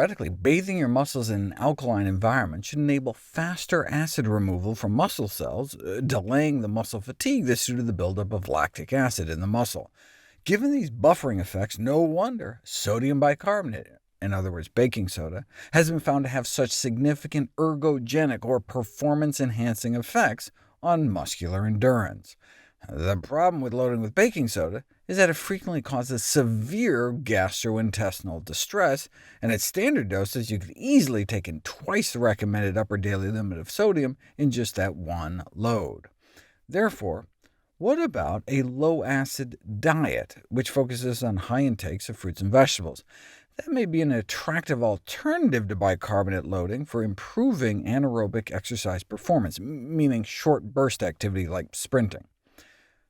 Theoretically, bathing your muscles in an alkaline environment should enable faster acid removal from muscle cells, delaying the muscle fatigue that's due to the buildup of lactic acid in the muscle. Given these buffering effects, no wonder sodium bicarbonate, in other words baking soda, has been found to have such significant ergogenic or performance-enhancing effects on muscular endurance. The problem with loading with baking soda is that it frequently causes severe gastrointestinal distress, and at standard doses you could easily take in twice the recommended upper daily limit of sodium in just that one load. Therefore, what about a low-acid diet, which focuses on high intakes of fruits and vegetables? That may be an attractive alternative to bicarbonate loading for improving anaerobic exercise performance, meaning short burst activity like sprinting.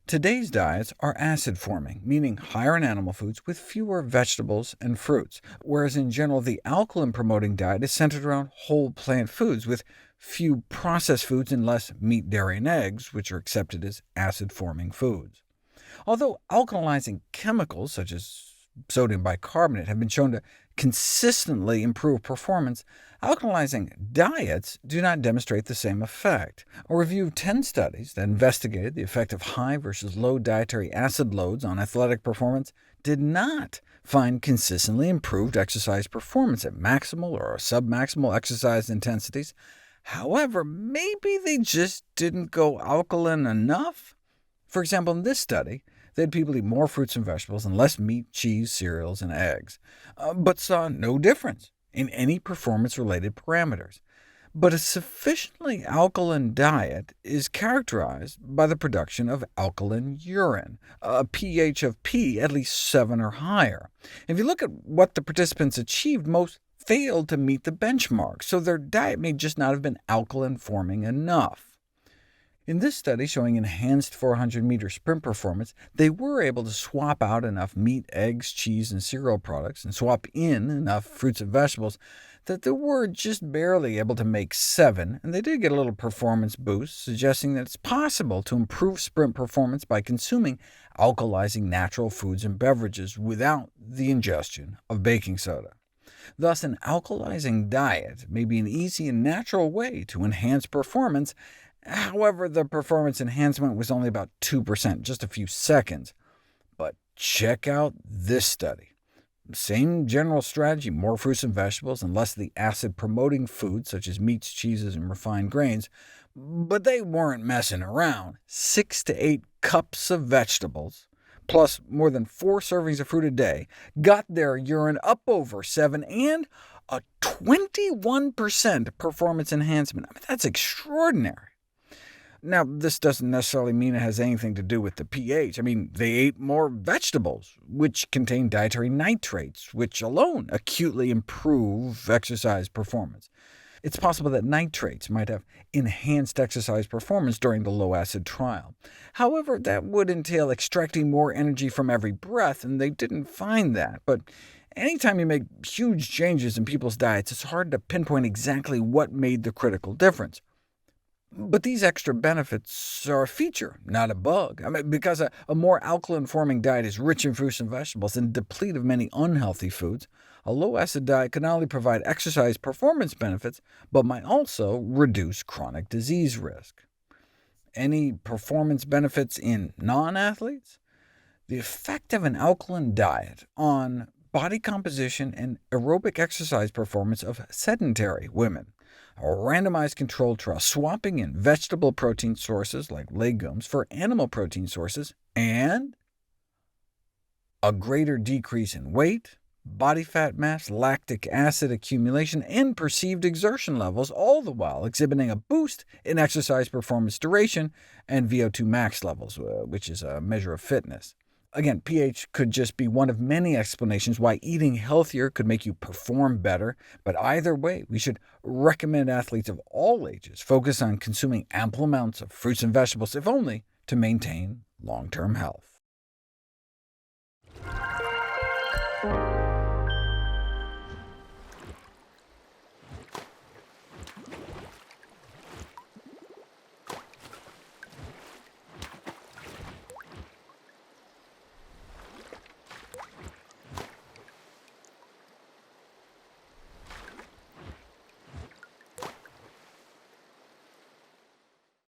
Today's diets are acid-forming, meaning higher in animal foods with fewer vegetables and fruits, whereas in general the alkaline-promoting diet is centered around whole plant foods, with few processed foods and less meat, dairy, and eggs, which are accepted as acid-forming foods. Although alkalizing chemicals, such as sodium bicarbonate, have been shown to consistently improve performance, alkalizing diets do not demonstrate the same effect. A review of 10 studies that investigated the effect of high versus low dietary acid loads on athletic performance did not find consistently improved exercise performance at maximal or submaximal exercise intensities. However, maybe they just didn't go alkaline enough? For example, in this study, they had people eat more fruits and vegetables and less meat, cheese, cereals, and eggs, but saw no difference in any performance-related parameters. But a sufficiently alkaline diet is characterized by the production of alkaline urine, a pH of P at least 7 or higher. If you look at what the participants achieved, most failed to meet the benchmark, so their diet may just not have been alkaline-forming enough. In this study showing enhanced 400-meter sprint performance, they were able to swap out enough meat, eggs, cheese, and cereal products, and swap in enough fruits and vegetables that they were just barely able to make 7, and they did get a little performance boost, suggesting that it's possible to improve sprint performance by consuming alkalizing natural foods and beverages without the ingestion of baking soda. Thus, an alkalizing diet may be an easy and natural way to enhance performance. However, the performance enhancement was only about 2%, just a few seconds. But check out this study. Same general strategy, more fruits and vegetables, and less of the acid-promoting foods such as meats, cheeses, and refined grains. But they weren't messing around. 6 to 8 cups of vegetables, plus more than 4 servings of fruit a day, got their urine up over 7, and a 21% performance enhancement. I mean, that's extraordinary. Now, this doesn't necessarily mean it has anything to do with the pH. I mean, they ate more vegetables, which contain dietary nitrates, which alone acutely improve exercise performance. It's possible that nitrates might have enhanced exercise performance during the low-acid trial. However, that would entail extracting more energy from every breath, and they didn't find that. But anytime you make huge changes in people's diets, it's hard to pinpoint exactly what made the critical difference. But these extra benefits are a feature, not a bug. I mean, because a more alkaline-forming diet is rich in fruits and vegetables and deplete of many unhealthy foods, a low-acid diet can not only provide exercise performance benefits, but might also reduce chronic disease risk. Any performance benefits in non-athletes? The effect of an alkaline diet on body composition and aerobic exercise performance of sedentary women. A randomized controlled trial swapping in vegetable protein sources like legumes for animal protein sources, and a greater decrease in weight, body fat mass, lactic acid accumulation, and perceived exertion levels, all the while exhibiting a boost in exercise performance duration and VO2 max levels, which is a measure of fitness. Again, pH could just be one of many explanations why eating healthier could make you perform better, but either way, we should recommend athletes of all ages focus on consuming ample amounts of fruits and vegetables, if only to maintain long-term health.